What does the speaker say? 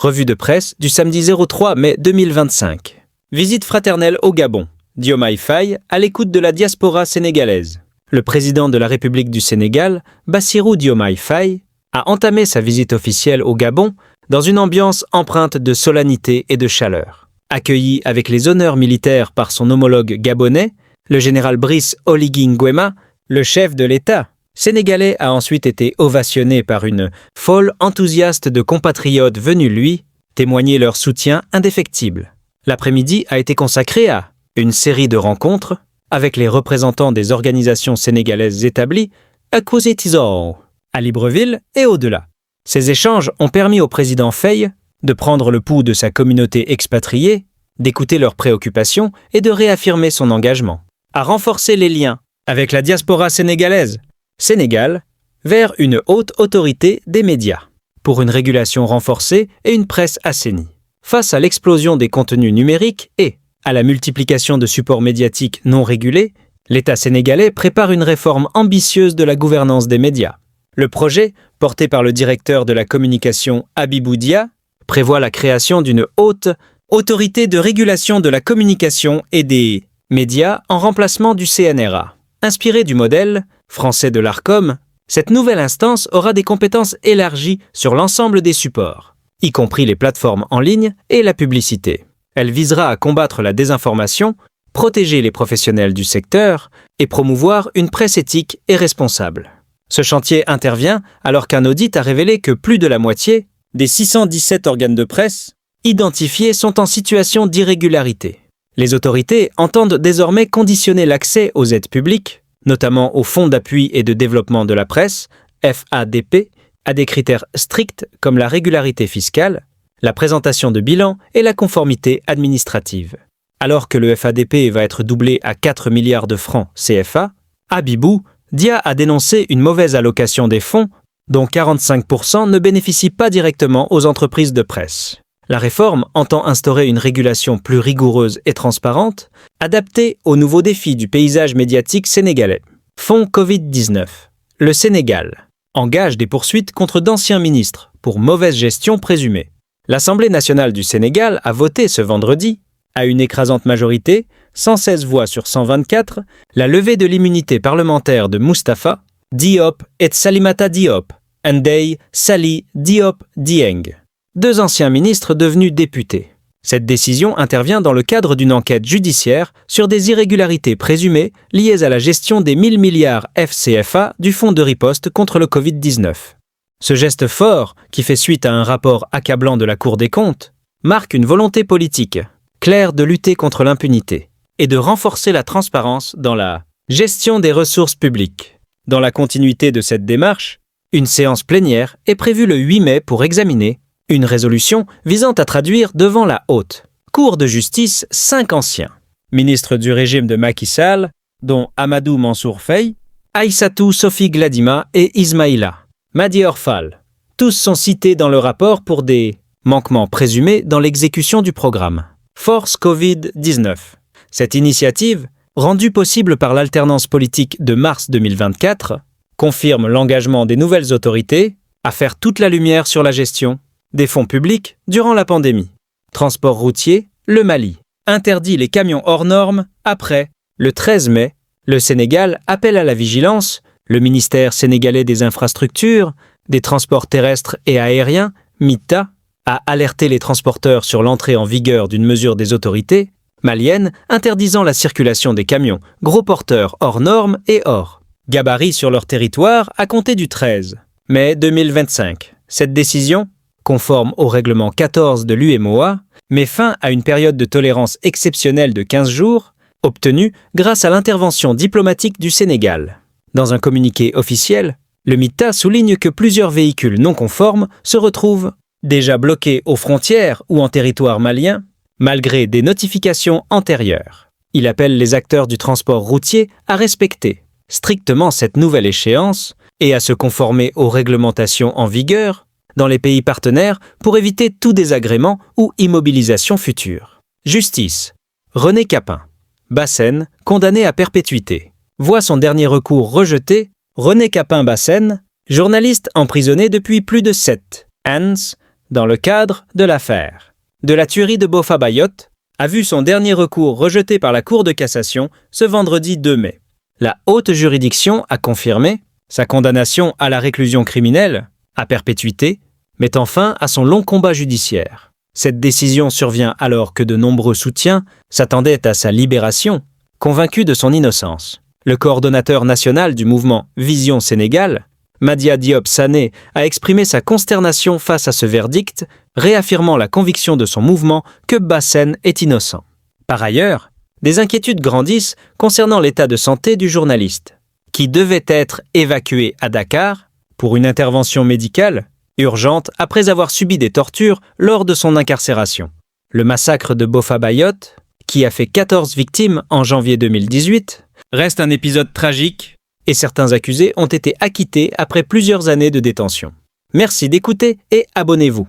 Revue de presse du samedi 03 mai 2025. Visite fraternelle au Gabon. Diomaye Faye à l'écoute de la diaspora sénégalaise. Le président de la République du Sénégal, Bassirou Diomaye Faye, a entamé sa visite officielle au Gabon dans une ambiance empreinte de solennité et de chaleur. Accueilli avec les honneurs militaires par son homologue gabonais, le général Brice Oligui Nguema, le chef de l'État sénégalais a ensuite été ovationné par une foule enthousiaste de compatriotes venus lui témoigner leur soutien indéfectible. L'après-midi a été consacré à une série de rencontres avec les représentants des organisations sénégalaises établies à Kouzétizor, à Libreville et au-delà. Ces échanges ont permis au président Faye de prendre le pouls de sa communauté expatriée, d'écouter leurs préoccupations et de réaffirmer son engagement à renforcer les liens avec la diaspora sénégalaise, Sénégal, vers une haute autorité des médias, pour une régulation renforcée et une presse assainie. Face à l'explosion des contenus numériques et à la multiplication de supports médiatiques non régulés, l'État sénégalais prépare une réforme ambitieuse de la gouvernance des médias. Le projet, porté par le directeur de la communication Habibou Dia, prévoit la création d'une haute autorité de régulation de la communication et des médias en remplacement du CNRA. Inspirée du modèle français de l'ARCOM, cette nouvelle instance aura des compétences élargies sur l'ensemble des supports, y compris les plateformes en ligne et la publicité. Elle visera à combattre la désinformation, protéger les professionnels du secteur et promouvoir une presse éthique et responsable. Ce chantier intervient alors qu'un audit a révélé que plus de la moitié des 617 organes de presse identifiés sont en situation d'irrégularité. Les autorités entendent désormais conditionner l'accès aux aides publiques, notamment au Fonds d'appui et de développement de la presse, FADP, à des critères stricts comme la régularité fiscale, la présentation de bilan et la conformité administrative. Alors que le FADP va être doublé à 4 milliards de francs CFA, Habibou Dia a dénoncé une mauvaise allocation des fonds, dont 45% ne bénéficient pas directement aux entreprises de presse. La réforme entend instaurer une régulation plus rigoureuse et transparente, adaptée aux nouveaux défis du paysage médiatique sénégalais. Fonds Covid-19. Le Sénégal engage des poursuites contre d'anciens ministres pour mauvaise gestion présumée. L'Assemblée nationale du Sénégal a voté ce vendredi, à une écrasante majorité, 116 voix sur 124, la levée de l'immunité parlementaire de Moustapha Diop et Salimata Diop, Ndeye Sali Diop Dieng, deux anciens ministres devenus députés. Cette décision intervient dans le cadre d'une enquête judiciaire sur des irrégularités présumées liées à la gestion des 1000 milliards FCFA du Fonds de riposte contre le Covid-19. Ce geste fort, qui fait suite à un rapport accablant de la Cour des comptes, marque une volonté politique claire de lutter contre l'impunité et de renforcer la transparence dans la gestion des ressources publiques. Dans la continuité de cette démarche, une séance plénière est prévue le 8 mai pour examiner une résolution visant à traduire devant la haute Cour de justice 5 anciens ministres du régime de Macky Sall, dont Amadou Mansour Faye, Aïssatou Sophie Gladima et Ismaïla Madior Fall. Tous sont cités dans le rapport pour des manquements présumés dans l'exécution du programme Force Covid-19. Cette initiative, rendue possible par l'alternance politique de mars 2024, confirme l'engagement des nouvelles autorités à faire toute la lumière sur la gestion des fonds publics durant la pandémie. Transport routier, le Mali interdit les camions hors normes après le 13 mai. Le Sénégal appelle à la vigilance. Le ministère sénégalais des infrastructures, des transports terrestres et aériens, MITA, a alerté les transporteurs sur l'entrée en vigueur d'une mesure des autorités maliennes interdisant la circulation des camions gros porteurs hors normes et hors gabarit sur leur territoire à compter du 13 mai 2025. Cette décision, conforme au règlement 14 de l'UMOA, met fin à une période de tolérance exceptionnelle de 15 jours, obtenue grâce à l'intervention diplomatique du Sénégal. Dans un communiqué officiel, le MITA souligne que plusieurs véhicules non conformes se retrouvent déjà bloqués aux frontières ou en territoire malien, malgré des notifications antérieures. Il appelle les acteurs du transport routier à respecter strictement cette nouvelle échéance et à se conformer aux réglementations en vigueur dans les pays partenaires pour éviter tout désagrément ou immobilisation future. Justice. René Capin. Bassène, condamné à perpétuité. Voit son dernier recours rejeté. René Capin Bassène, journaliste emprisonné depuis plus de 7 ans dans le cadre de l'affaire de la tuerie de Boffa Bayotte, a vu son dernier recours rejeté par la Cour de cassation ce vendredi 2 mai. La haute juridiction a confirmé sa condamnation à la réclusion criminelle, à perpétuité, mettant fin à son long combat judiciaire. Cette décision survient alors que de nombreux soutiens s'attendaient à sa libération, convaincus de son innocence. Le coordonnateur national du mouvement Vision Sénégal, Madia Diop Sané, a exprimé sa consternation face à ce verdict, réaffirmant la conviction de son mouvement que Bassène est innocent. Par ailleurs, des inquiétudes grandissent concernant l'état de santé du journaliste, qui devait être évacué à Dakar pour une intervention médicale urgente après avoir subi des tortures lors de son incarcération. Le massacre de Boffa Bayotte, qui a fait 14 victimes en janvier 2018, reste un épisode tragique et certains accusés ont été acquittés après plusieurs années de détention. Merci d'écouter et abonnez-vous.